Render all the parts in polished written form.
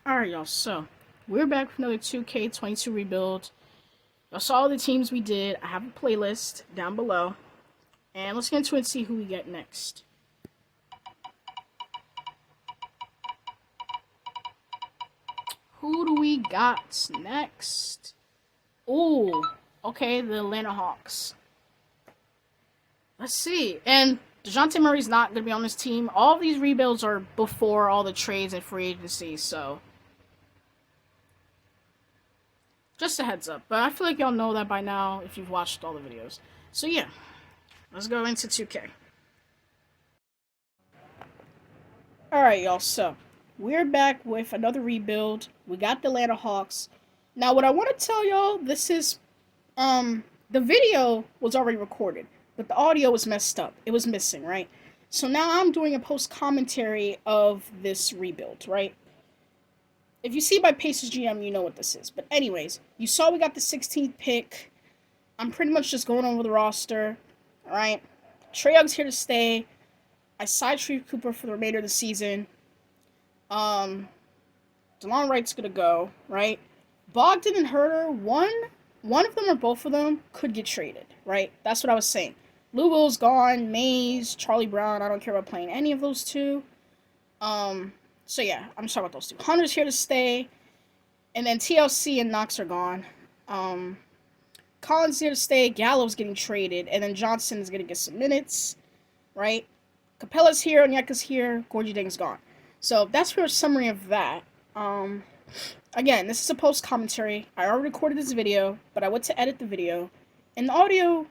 Alright, y'all, so we're back for another 2K22 rebuild. Y'all saw all the teams we did. I have a playlist down below. And let's get into it and see who we get next. Who do we got next? Ooh, okay, the Atlanta Hawks. Let's see. And DeJounte Murray's not going to be on this team. All of these rebuilds are before all the trades and free agency, so just a heads up. But I feel like y'all know that by now if you've watched all the videos. So yeah, let's go into 2K. Alright, y'all, so we're back with another rebuild. We got the Atlanta Hawks. Now, what I want to tell y'all, this is, the video was already recorded, but the audio was messed up. It was missing, right? So now I'm doing a post-commentary of this rebuild, right? If you see my Pacers GM, you know what this is. But anyways, you saw we got the 16th pick. I'm pretty much just going over the roster, alright? Trae Young's here to stay. I side Tree Cooper for the remainder of the season. DeLon Wright's gonna go, right? Bogdan and Herter, one of them or both of them could get traded, right? That's what I was saying. Lou Will's gone, Mays, Charlie Brown, I don't care about playing any of those two. So yeah, I'm just talking about those two. Hunter's here to stay. And then TLC and Knox are gone. Collins here to stay, Gallo's getting traded, and then Johnson is gonna get some minutes, right? Capella's here, Onyeka's here, Gorgie Ding's gone. So that's for a summary of that. Again, this is a post commentary. I already recorded this video, but I went to edit the video, and the audio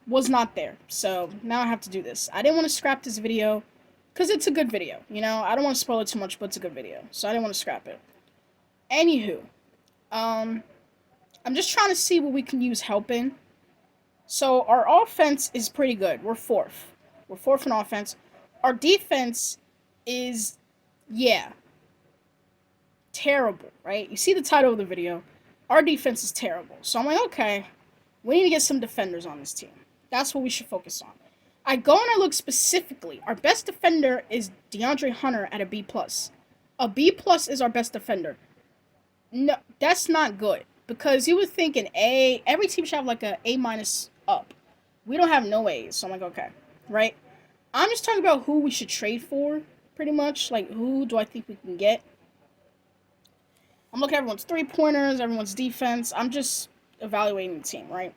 was not there. So now I have to do this. I didn't want to scrap this video, because it's a good video, you know? I don't want to spoil it too much, but it's a good video. So I didn't want to scrap it. Anywho, I'm just trying to see what we can use help in. So our offense is pretty good. We're fourth. We're fourth in offense. Our defense is, yeah, terrible, right? You see the title of the video. Our defense is terrible. So I'm like, okay, we need to get some defenders on this team. That's what we should focus on. I go and I look specifically. Our best defender is DeAndre Hunter at a B+. A B+ is our best defender. No, that's not good. Because you would think an A, every team should have like a A- up. We don't have no A's, so I'm like, okay, right? I'm just talking about who we should trade for, pretty much. Like, who do I think we can get? I'm looking at everyone's three-pointers, everyone's defense. I'm just evaluating the team, right?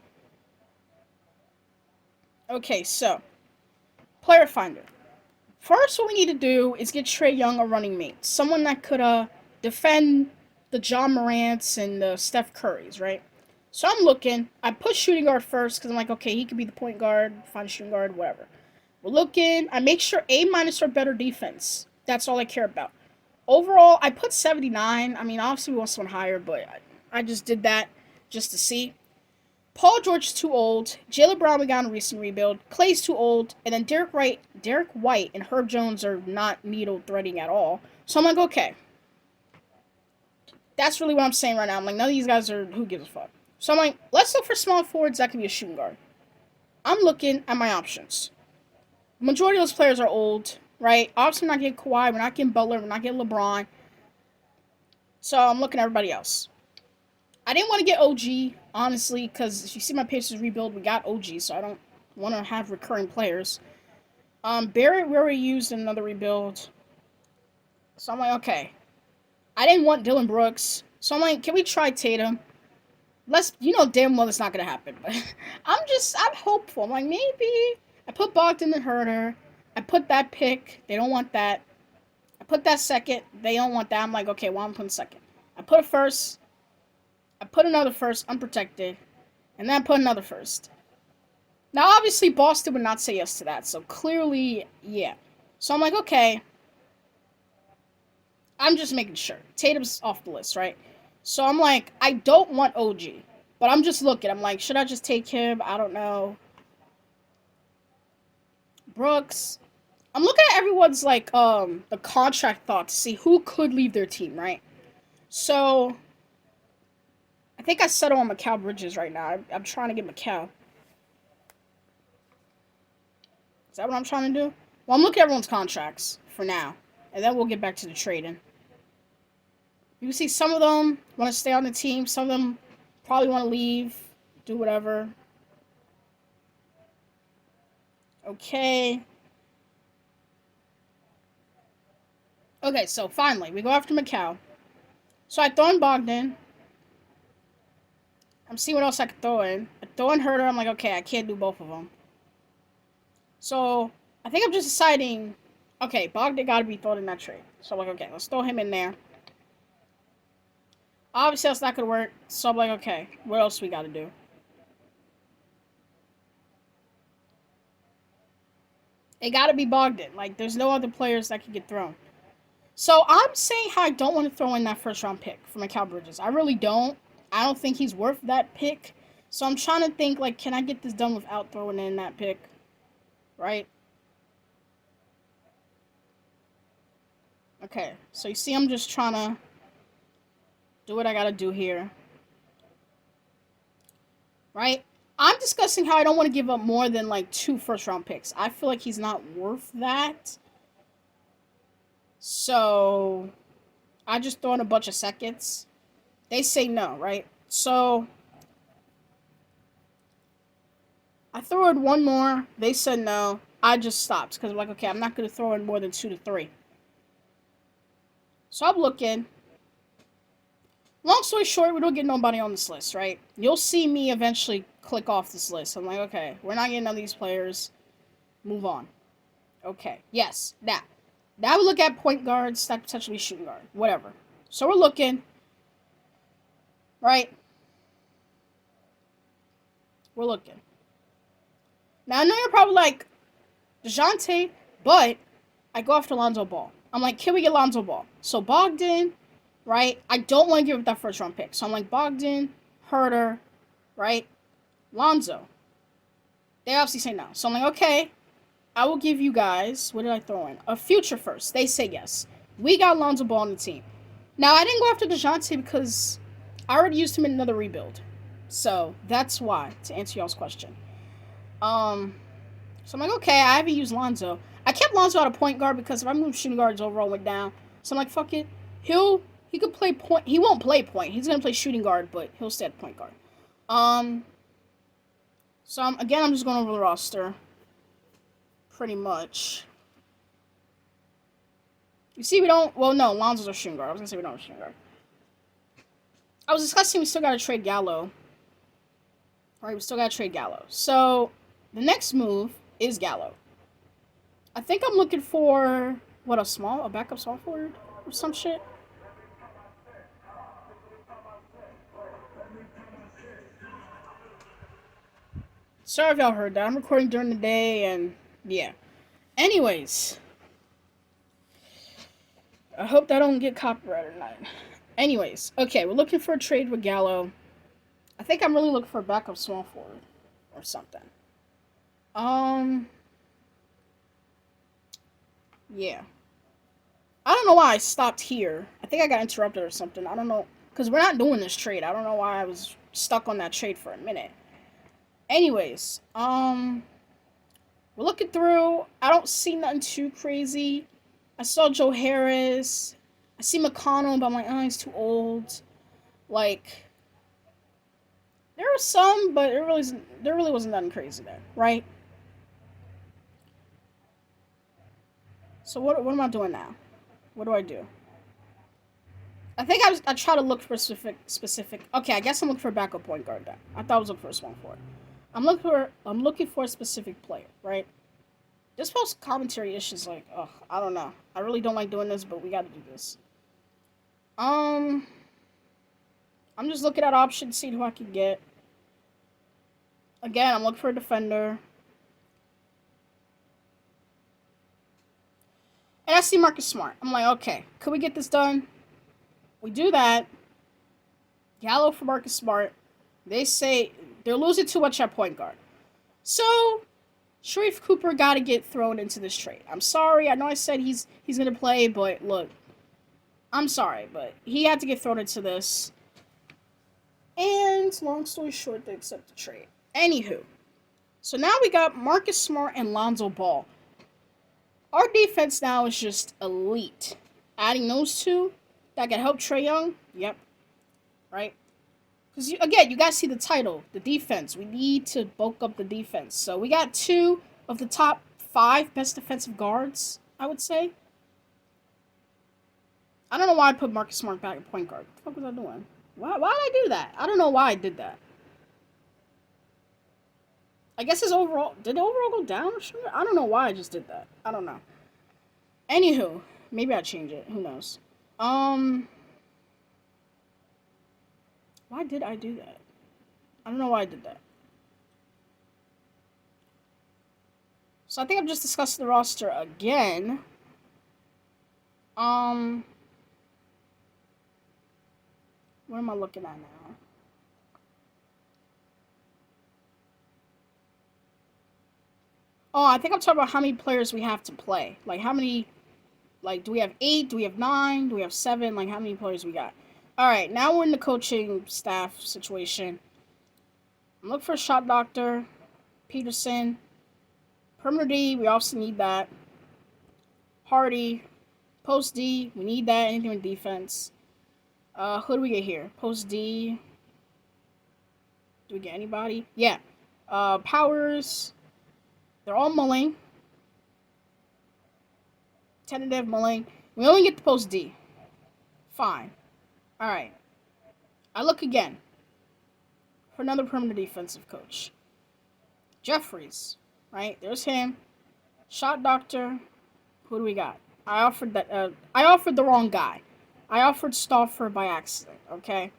Okay, so, player finder. First, what we need to do is get Trae Young a running mate. Someone that could defend the John Morants and the Steph Currys, right? So I'm looking. I put shooting guard first because I'm like, okay, he could be the point guard, find a shooting guard, whatever. We're looking. I make sure A- or better defense. That's all I care about. Overall, I put 79. I mean, obviously we want someone higher, but I just did that just to see. Paul George is too old. Jaylen Brown we got in a recent rebuild. Clay's too old. And then Derek White, and Herb Jones are not needle threading at all. So I'm like, okay. That's really what I'm saying right now. I'm like, none of these guys are, who gives a fuck. So I'm like, let's look for small forwards that can be a shooting guard. I'm looking at my options. The majority of those players are old, right? Obviously, we're not getting Kawhi, we're not getting Butler, we're not getting LeBron. So I'm looking at everybody else. I didn't want to get OG, honestly, because if you see my Pacers rebuild, we got OG, so I don't want to have recurring players. Barrett, we already used in another rebuild. So I'm like, okay. I didn't want Dylan Brooks, so I'm like, can we try Tatum? You know damn well it's not going to happen, but I'm hopeful. I'm like, maybe. I put Bogdan and Herter. I put that pick. They don't want that. I put that second. They don't want that. I'm like, okay, well, I'm putting second. I put a first. I put another first, unprotected. And then I put another first. Now, obviously, Boston would not say yes to that. So, clearly, yeah. So, I'm like, okay. I'm just making sure. Tatum's off the list, right? So, I'm like, I don't want OG. But I'm just looking. I'm like, should I just take him? I don't know. Brooks. I'm looking at everyone's, like, the contract thought to see who could leave their team, right? So, I think I settle on Mikal Bridges right now. I'm trying to get Mikal. Is that what I'm trying to do? Well, I'm looking at everyone's contracts for now. And then we'll get back to the trading. You can see some of them want to stay on the team. Some of them probably want to leave, do whatever. Okay. Okay, so finally, we go after Macau. So I throw in Bogdan. I'm seeing what else I could throw in. I throw in Herder. I'm like, okay, I can't do both of them. So I think I'm just deciding, okay, Bogdan got to be thrown in that trade. So I'm like, okay, let's throw him in there. Obviously, that's not going to work. So I'm like, okay, what else we got to do? It got to be Bogdan. Like, there's no other players that can get thrown. So I'm saying how I don't want to throw in that first round pick for Mikal Bridges. I really don't. I don't think he's worth that pick. So I'm trying to think, like, can I get this done without throwing in that pick? Right? Okay. So you see I'm just trying to do what I got to do here. Right? I'm discussing how I don't want to give up more than, like, 2 first round picks. I feel like he's not worth that. So I just throw in a bunch of seconds. They say no, right? So I threw in one more. They said no. I just stopped because I'm like, okay, I'm not going to throw in more than 2 to 3. So I'm looking. Long story short, we don't get nobody on this list, right? You'll see me eventually click off this list. I'm like, okay, we're not getting none of these players. Move on. Okay, yes, now. Now we look at point guards that potentially shooting guard. Whatever. So we're looking. Right? We're looking. Now I know you're probably like, DeJounte, but I go after Lonzo Ball. I'm like, can we get Lonzo Ball? So Bogdan, right? I don't want to give up that first round pick. So I'm like, Bogdan, Herder, right? Lonzo. They obviously say no. So I'm like, okay, I will give you guys, what did I throw in? A future first. They say yes. We got Lonzo Ball on the team. Now, I didn't go after DeJounte because I already used him in another rebuild. So that's why, to answer y'all's question. So I'm like, okay, I haven't used Lonzo. I kept Lonzo out of point guard because if I move shooting guards overall went down. So I'm like, fuck it. He could play point. He won't play point. He's gonna play shooting guard, but he'll stay at point guard. So I'm just going over the roster. Pretty much. You see, we don't. Well, no, Lonzo's a shooting guard. I was gonna say we don't have a shooting guard. I was discussing we still gotta trade Gallo. Alright, we still gotta trade Gallo. So the next move is Gallo. I think I'm looking for a backup small forward or some shit. Sorry if y'all heard that. I'm recording during the day and yeah. Anyways, I hope that don't get copyrighted tonight. Anyways, okay, we're looking for a trade with Gallo. I think I'm really looking for a backup small forward or something. Yeah. I don't know why I stopped here. I think I got interrupted or something. I don't know. Because we're not doing this trade. I don't know why I was stuck on that trade for a minute. Anyways, we're looking through. I don't see nothing too crazy. I saw Joe Harris. I see McConnell, but I'm like, oh, he's too old. Like, there were some, but there really wasn't nothing crazy there, right? So what am I doing now? What do I do? I think I try to look for specific. Okay, I guess I'm looking for a backup point guard then. I thought I was the first one for it. I'm looking for a specific player, right? This post commentary issues like, ugh, I don't know. I really don't like doing this, but we gotta do this. I'm just looking at options, seeing who I can get. Again, I'm looking for a defender. And I see Marcus Smart. I'm like, okay, could we get this done? We do that. Gallo for Marcus Smart. They say they're losing too much at point guard. So, Sharif Cooper got to get thrown into this trade. I'm sorry. I know I said he's going to play, but look, I'm sorry, but he had to get thrown into this. And long story short, they accept the trade. Anywho, so now we got Marcus Smart and Lonzo Ball. Our defense now is just elite. Adding those two, that can help Trae Young. Yep. Right. Because again, you guys see the title, the defense. We need to bulk up the defense. So we got 2 of the top 5 best defensive guards, I would say. I don't know why I put Marcus Smart back at point guard. What the fuck was I doing? Why did I do that? I don't know why I did that. I guess his overall... Did the overall go down? I don't know why I just did that. I don't know. Anywho, maybe I'll change it. Who knows? Why did I do that? I don't know why I did that. So I think I'm just discussing the roster again. What am I looking at now? Oh, I think I'm talking about how many players we have to play. Like, how many... Like, do we have 8? Do we have 9? Do we have 7? Like, how many players we got? Alright, now we're in the coaching staff situation. I'm looking for a shot doctor. Peterson. Perimeter D, we also need that. Hardy. Post D, we need that. Anything with defense. Who do we get here? Post D. Do we get anybody? Yeah. Powers. They're all mulling. Tentative mulling. We only get the post D. Fine. Alright. I look again for another perimeter defensive coach. Jeffries. Right? There's him. Shot doctor. Who do we got? I offered the wrong guy. I offered Stauffer by accident, okay?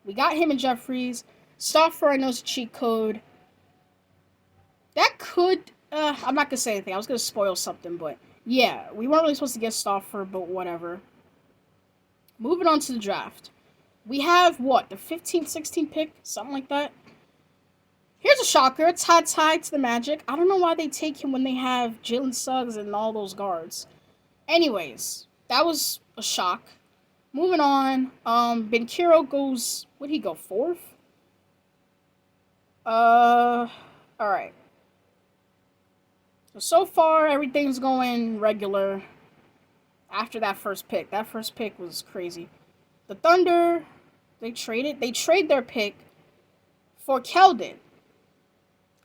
We got him and Jeffries. Stauffer, I know, is a cheat code. That could... I'm not going to say anything. I was going to spoil something, but... Yeah, we weren't really supposed to get Stauffer, but whatever. Moving on to the draft. We have, what, the 15th, 16th pick? Something like that. Here's a shocker. It's tied to the Magic. I don't know why they take him when they have Jalen Suggs and all those guards. Anyways, that was a shock. Moving on. Benkiro goes... What'd he go, 4th? Alright. So far, everything's going regular after that first pick. That first pick was crazy. The Thunder, they trade their pick for Keldon.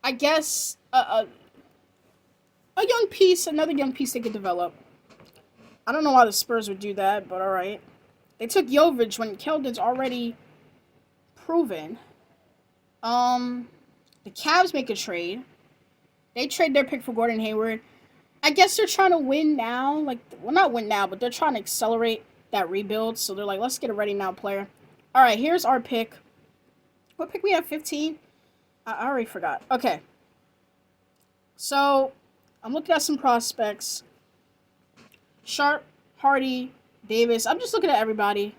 I guess a young piece, another young piece they could develop. I don't know why the Spurs would do that, but alright. They took Jovic when Keldon's already proven. The Cavs make a trade. They trade their pick for Gordon Hayward. I guess they're trying to win now. Like, well, not win now, but they're trying to accelerate that rebuild. So they're like, let's get a ready now player. All right, here's our pick. What pick we have? 15? I already forgot. Okay. So I'm looking at some prospects. Sharp, Hardy, Davis. I'm just looking at everybody.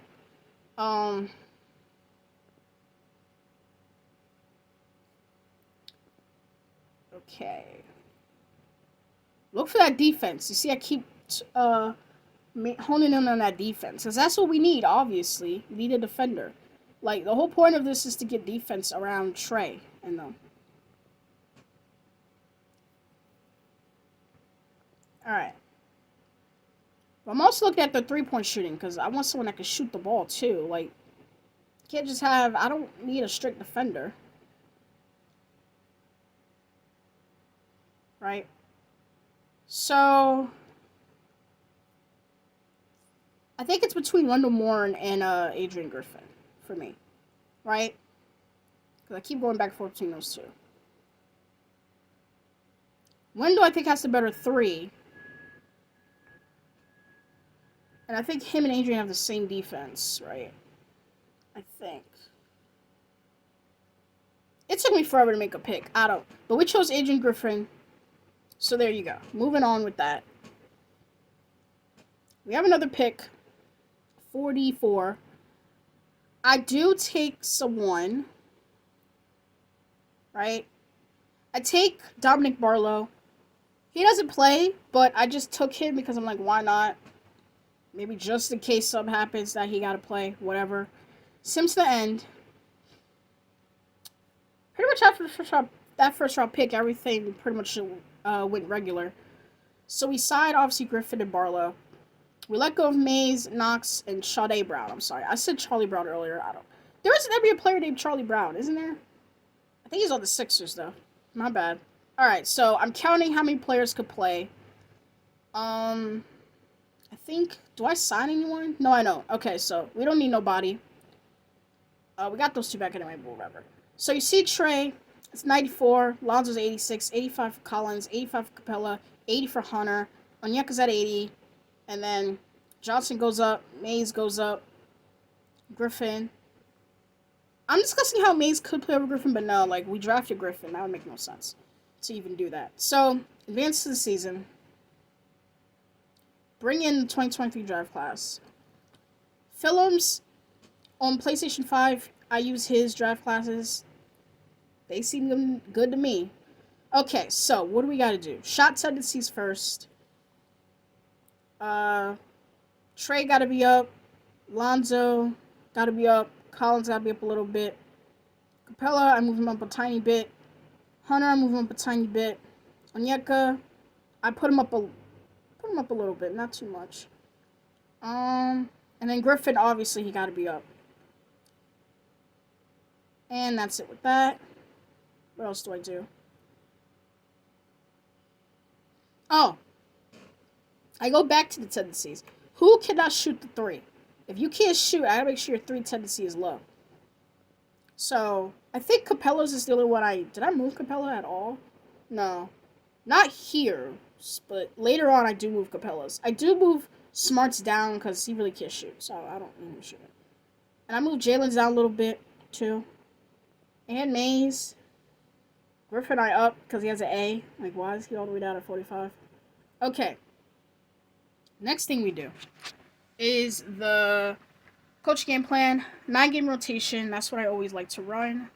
Okay. Look for that defense. You see, I keep honing in on that defense. Because that's what we need, obviously. We need a defender. Like, the whole point of this is to get defense around Trae and them. Alright. I'm also looking at the three-point shooting. Because I want someone that can shoot the ball, too. Like, you can't just have... I don't need a strict defender. Right? So, I think it's between Wendell Moore and Adrian Griffin for me. Right? Because I keep going back and forth between those two. Wendell, I think, has the better 3. And I think him and Adrian have the same defense, right? I think. It took me forever to make a pick. I don't. But we chose Adrian Griffin. So there you go. Moving on with that. We have another pick. 44. I do take someone. Right? I take Dominic Barlow. He doesn't play, but I just took him because I'm like, why not? Maybe just in case something happens that he got to play. Whatever. Sims to the end. Pretty much after that first round pick, everything pretty much went regular. So we signed, obviously, Griffin and Barlow. We let go of Mays, Knox, and Sade Brown. I'm sorry. I said Charlie Brown earlier. I don't. There is an NBA player named Charlie Brown, isn't there? I think he's on the Sixers, though. My bad. Alright, so I'm counting how many players could play. I think. Do I sign anyone? No, I don't. Okay, so we don't need nobody. We got those two back anyway, but whatever. So you see Trae, it's 94. Lonzo's 86. 85 for Collins. 85 for Capella. 80 for Hunter. Onyeka's at 80. And then Johnson goes up. Mays goes up. Griffin. I'm discussing how Mays could play over Griffin, but no, like, we drafted Griffin. That would make no sense to even do that. So, advance to the season. Bring in the 2023 draft class. Phillips, on PlayStation 5, I use his draft classes. They seem good to me. Okay, so, what do we gotta do? Shot tendencies first. Trae gotta be up. Lonzo gotta be up. Collins gotta be up a little bit. Capella, I move him up a tiny bit. Hunter, I move him up a tiny bit. Onyeka, I put him up a little bit, not too much. And then Griffin, obviously, he gotta be up. And that's it with that. What else do I do? Oh, I go back to the tendencies. Who cannot shoot the three? If you can't shoot, I gotta make sure your three tendency is low. So, I think Capella's is the only one did I move Capella at all? No. Not here, but later on I do move Capella's. I do move Smart's down because he really can't shoot, so I don't need him to shoot it. And I move Jalen's down a little bit, too. And Mays. Griffin I up because he has an A. Like, why is he all the way down at 45? Okay. Next thing we do is the coach game plan. 9-game rotation. That's what I always like to run.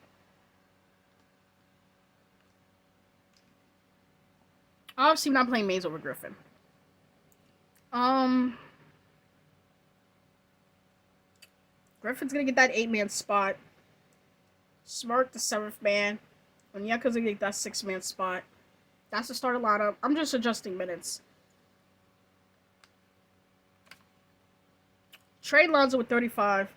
Obviously, I'm not playing Mays over Griffin. Griffin's gonna get that 8-man spot. Smart, the 7th man. Onyeka's gonna get that 6-man spot. That's the starter lineup. I'm just adjusting minutes. Trae Lonzo with 35.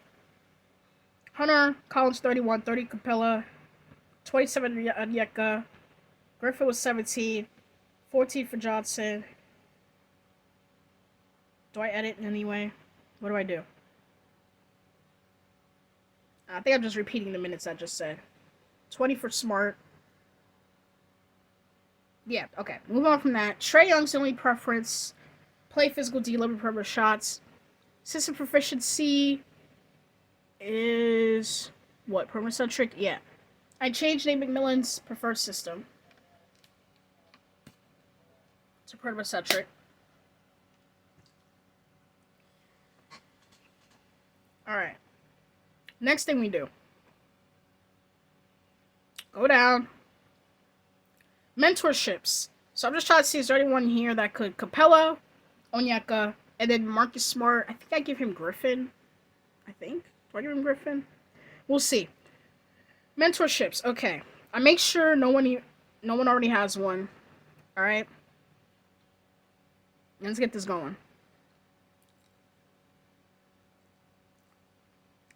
Hunter, Collins 31, 30 Capella, 27 Onyeka. Griffin was 17, 14 for Johnson. Do I edit in any way? What do I do? I think I'm just repeating the minutes I just said. 20 for Smart. Yeah, okay. Move on from that. Trae Young's the only preference. Play physical D, level per shots. System proficiency is what? Perimeter-centric? Yeah. I changed Nate McMillan's preferred system to perimeter-centric. Alright. Next thing we do. Go down. Mentorships. So I'm just trying to see is there anyone here that could Capella, Onyeka, and then Marcus Smart. I think I give him Griffin. I think. Do I give him Griffin? We'll see. Mentorships. Okay. I make sure no one already has one. Alright. Let's get this going.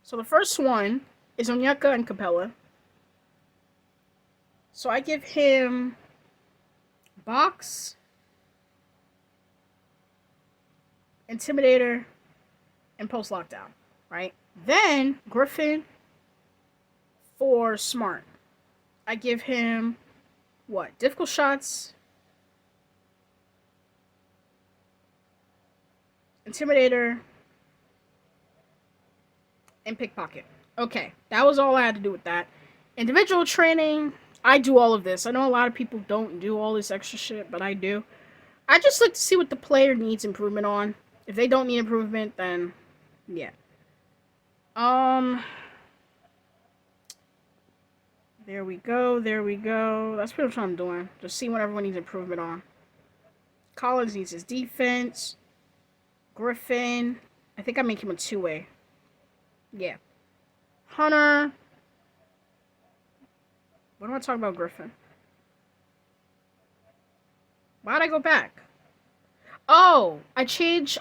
So the first one is Onyeka and Capella. So I give him Box, Intimidator, and Post Lockdown, right? Then Griffin for Smart. I give him what? Difficult Shots, Intimidator, and Pickpocket. Okay, that was all I had to do with that. Individual training, I do all of this. I know a lot of people don't do all this extra shit, but I do. I just like to see what the player needs improvement on. If they don't need improvement, then yeah. There we go. That's pretty much what I'm doing. Just see what everyone needs improvement on. Collins needs his defense. Griffin, I think I make him a 2-way. Yeah. Hunter. What am I talking about, Griffin? Why'd I go back? Oh, I changed,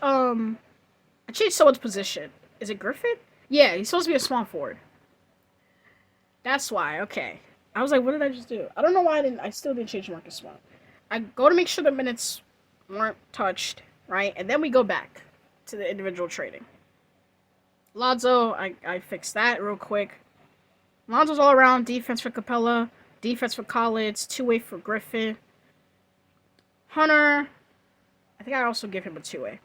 I changed someone's position. Is it Griffin? Yeah, he's supposed to be a small forward. That's why. Okay. I was like, what did I just do? I don't know why I didn't. I still didn't change Marcus Smart. I go to make sure the minutes weren't touched, right? And then we go back to the individual trading. Lonzo, I fixed that real quick. Lonzo's all around defense for Capella, defense for Collins, two-way for Griffin. Hunter, I think I also give him a two-way.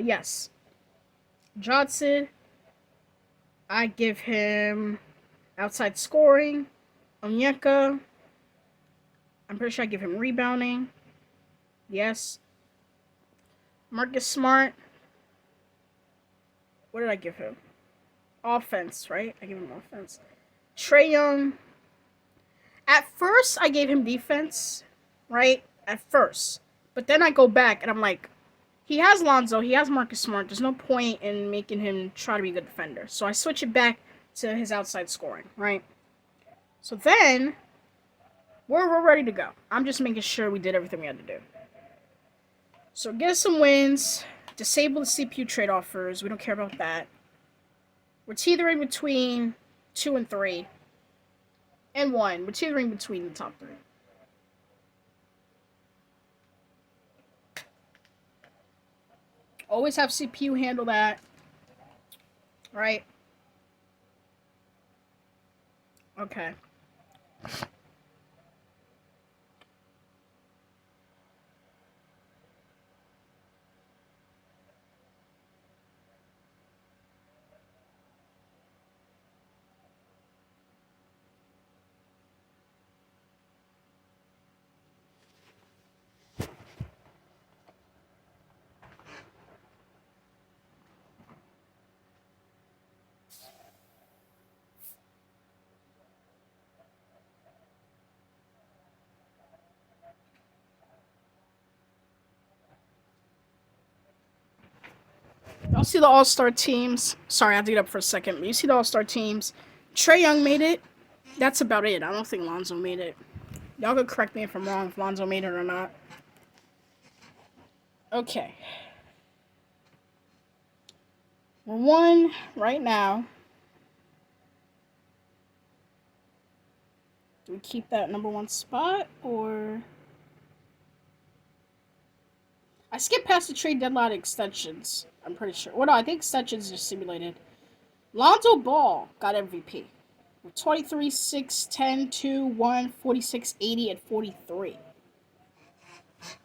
Yes. Johnson, I give him outside scoring. Onyeka, I'm pretty sure I give him rebounding. Yes. Marcus Smart, what did I give him? Offense, right? I gave him offense. Trae Young, at first I gave him defense, right? At first. But then I go back and I'm like, he has Lonzo, he has Marcus Smart. There's no point in making him try to be a good defender. So I switch it back to his outside scoring, right? So then, we're ready to go. I'm just making sure we did everything we had to do. So get us some wins. Disable the CPU trade offers. We don't care about that. We're teetering between 2 and 3. And 1. We're teetering between the top 3. Always have CPU handle that. Right? Okay. Y'all see the All-Star teams? Sorry, I had to get up for a second. But you see the All-Star teams. Trae Young made it. That's about it. I don't think Lonzo made it. Y'all could correct me if I'm wrong, if Lonzo made it or not. Okay. We're 1 right now. Do we keep that number 1 spot, or... I skipped past the trade deadline extensions. I'm pretty sure. Well, no, I think extensions are simulated. Lonzo Ball got MVP. 23, 6, 10, 2, 1, 46, 80, and 43.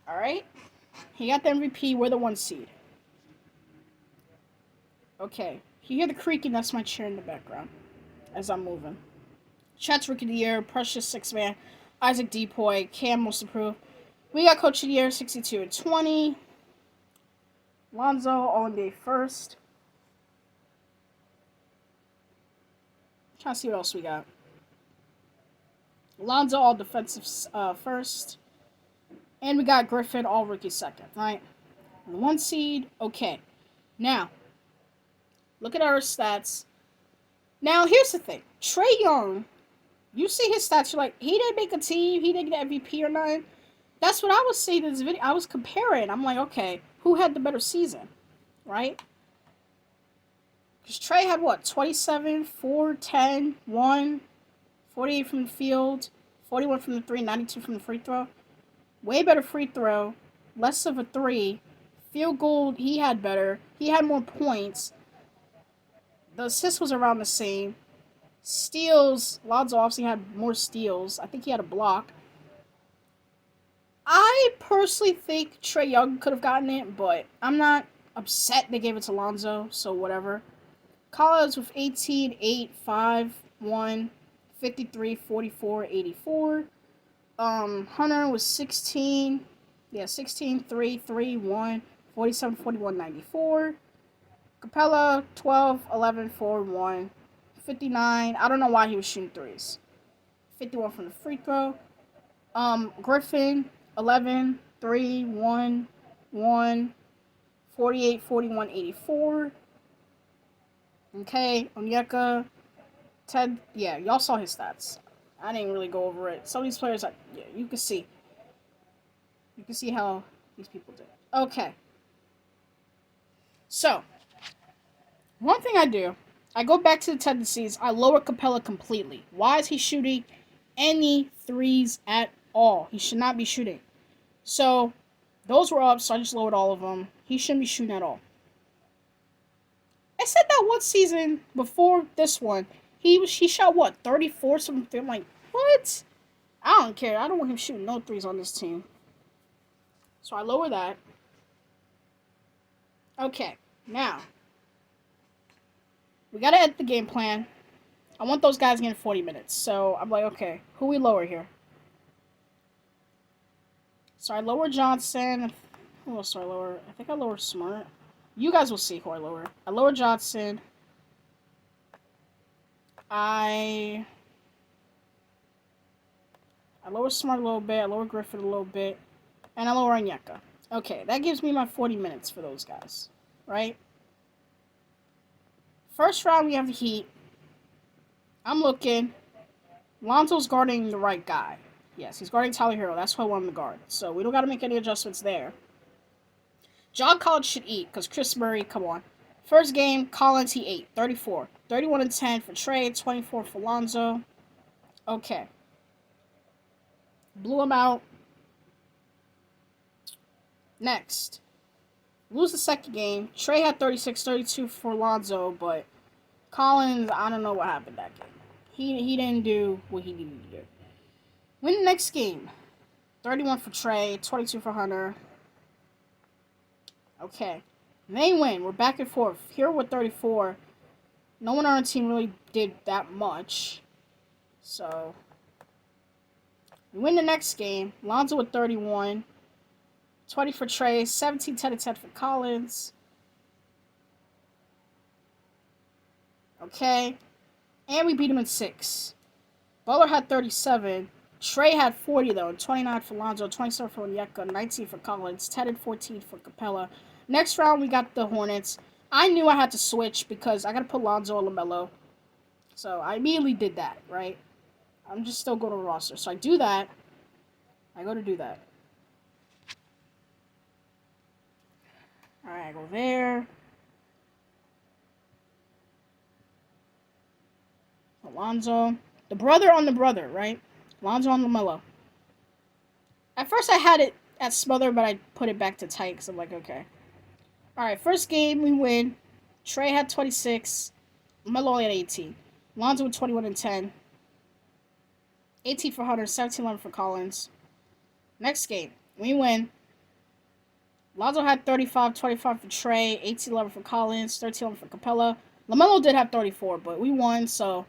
Alright? He got the MVP. We're the 1 seed. Okay. You hear the creaking? That's my chair in the background as I'm moving. Chat's Rookie of the Year, Precious 6-man, Isaac Depoy, Cam Most Improved. We got Coach of the Year, 62 and 20. Lonzo, All-NBA first. Trying to see what else we got. Lonzo, All Defensive first. And we got Griffin, All Rookie second, right? The 1 seed, okay. Now, look at our stats. Now, here's the thing. Trae Young, you see his stats, you're like, he didn't make a team, he didn't get MVP or nothing. That's what I was saying in this video. I was comparing. I'm like, okay, who had the better season, right? Because Trae had what? 27, 4, 10, 1, 48 from the field, 41 from the 3, 92 from the free throw. Way better free throw, less of a 3. Field goal, he had better. He had more points. The assist was around the same. Steals, Lonzo obviously had more steals. I think he had a block. I personally think Trae Young could have gotten it, but I'm not upset they gave it to Lonzo, so whatever. Collins with 18, 8, 5, 1, 53, 44, 84. Hunter was 16, 3, 3, 1, 47, 41, 94. Capella, 12, 11, 4, 1, 59. I don't know why he was shooting threes. 51 from the free throw. Griffin, 11, 3, 1, 1, 48, 41, 84. Okay, Onyeka, 10. Yeah, y'all saw his stats. I didn't really go over it. Some of these players, yeah, you can see. You can see how these people did. Okay. So, one thing I do, I go back to the tendencies. I lower Capella completely. Why is he shooting any threes at all? He should not be shooting. So, those were up, so I just lowered all of them. He shouldn't be shooting at all. I said that one season before this one, he shot what, 34 something. I'm like, what? I don't care. I don't want him shooting no threes on this team. So I lower that. Okay, now we gotta edit the game plan. I want those guys getting 40 minutes. So I'm like, okay, who we lower here? So I lower Johnson. Who else do I lower? I think I lower Smart. You guys will see who I lower. I lower Johnson. I lower Smart a little bit. I lower Griffin a little bit. And I lower Onyeka. Okay, that gives me my 40 minutes for those guys. Right? First round, we have the Heat. I'm looking. Lonzo's guarding the right guy. Yes, he's guarding Tyler Hero. That's who I want him to guard. So we don't got to make any adjustments there. John Collins should eat because Chris Murray, come on. First game, Collins, he ate. 34. 31 and 10 for Trae. 24 for Lonzo. Okay. Blew him out. Next. Lose the second game. Trae had 36, 32 for Lonzo, but Collins, I don't know what happened that game. He didn't do what he needed to do. Win the next game. 31 for Trae, 22 for Hunter. Okay. They win. We're back and forth. Here with 34. No one on our team really did that much. So, we win the next game. Lonzo with 31. 20 for Trae. 17, 10, and 10 for Collins. Okay. And we beat him in 6. Butler had 37. Trae had 40, though. 29 for Lonzo. 27 for Onyeka. 19 for Collins. 10 and 14 for Capella. Next round, we got the Hornets. I knew I had to switch because I got to put Lonzo and LaMelo. So I immediately did that, right? I'm just still going to the roster. So I do that. I go to do that. Alright, I go there. Lonzo. The brother on the brother, right? Lonzo on LaMelo. At first I had it at smother, but I put it back to tight because I'm like, okay. Alright, first game we win. Trae had 26. LaMelo only had 18. Lonzo with 21 and 10. 18 for Hunter, 17 11 for Collins. Next game, we win. Lonzo had 35, 25 for Trae, 18 11 for Collins, 13 11 for Capella. LaMelo did have 34, but we won, so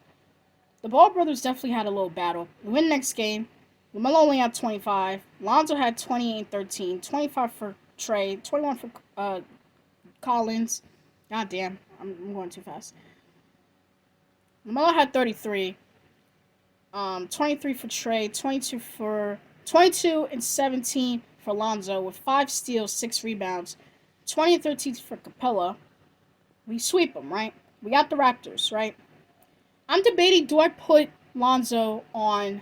the Ball brothers definitely had a little battle. We win next game. LaMelo only had 25. Lonzo had 28 and 13, 25 for Trae, 21 for Collins. God damn, I'm going too fast. LaMelo had 33. 23 for Trae, 22 and 17 for Lonzo with 5 steals, 6 rebounds, 20 and 13 for Capella. We sweep them, right? We got the Raptors, right? I'm debating, do I put Lonzo on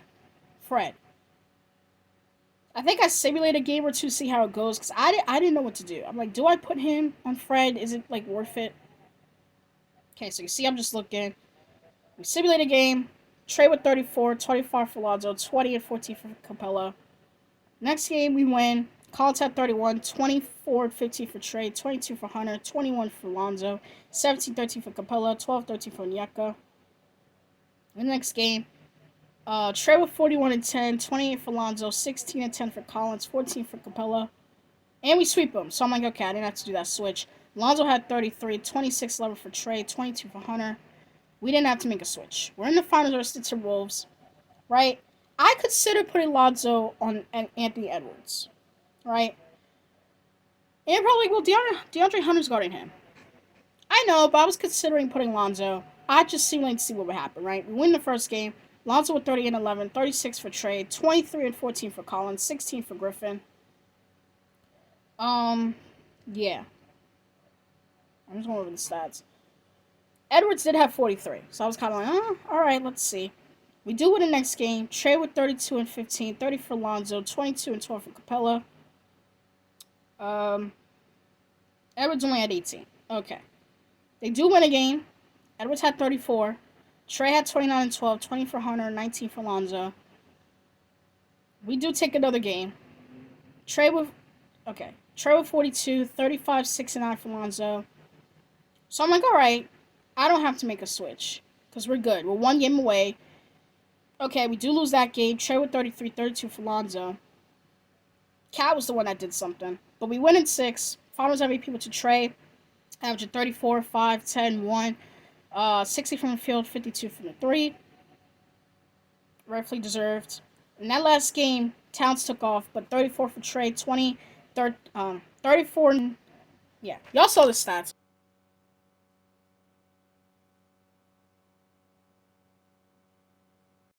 Fred? I think I simulated a game or two to see how it goes because I didn't know what to do. I'm like, do I put him on Fred? Is it like worth it? Okay, so you see I'm just looking. We simulate a game. Trae with 34, 25 for Lonzo, 20 and 14 for Capella. Next game, we win. Collins had 31, 24 and 15 for Trae, 22 for Hunter, 21 for Lonzo, 17 13 for Capella, 12 13 for Onyeka. In the next game, Trae with 41 and 10, 28 for Lonzo, 16 and 10 for Collins, 14 for Capella. And we sweep them. So I'm like, okay, I didn't have to do that switch. Lonzo had 33, 26 11 for Trae, 22 for Hunter. We didn't have to make a switch. We're in the finals versus the Timberwolves, right? I consider putting Lonzo on Anthony Edwards, right? And probably, well, DeAndre Hunter's guarding him. I know, but I was considering putting Lonzo. I just simulated to see what would happen, right? We win the first game. Lonzo with 30 and 11, 36 for Trae, 23 and 14 for Collins, 16 for Griffin. Yeah. I'm just going over the stats. Edwards did have 43, so I was kind of like, oh, all right, let's see. We do win the next game. Trae with 32 and 15, 30 for Lonzo, 22 and 12 for Capella. Edwards only had 18. Okay. They do win a game. Edwards had 34. Trae had 29 and 12, 20 for Hunter, 19 for Lonzo. We do take another game. Trae with okay. Trae with 42, 35, 6 and 9 for Lonzo. So I'm like, all right, I don't have to make a switch because we're good. We're one game away. Okay, we do lose that game. Trae with 33, 32 for Lonzo. Cat was the one that did something. But we win in 6. Finals MVP went to Trae. Averaging 34, 5, 10, 1. 60 from the field, 52 from the 3. Rightfully deserved. In that last game, Towns took off, but 34 for Trae, 20, 34. Yeah, y'all saw the stats.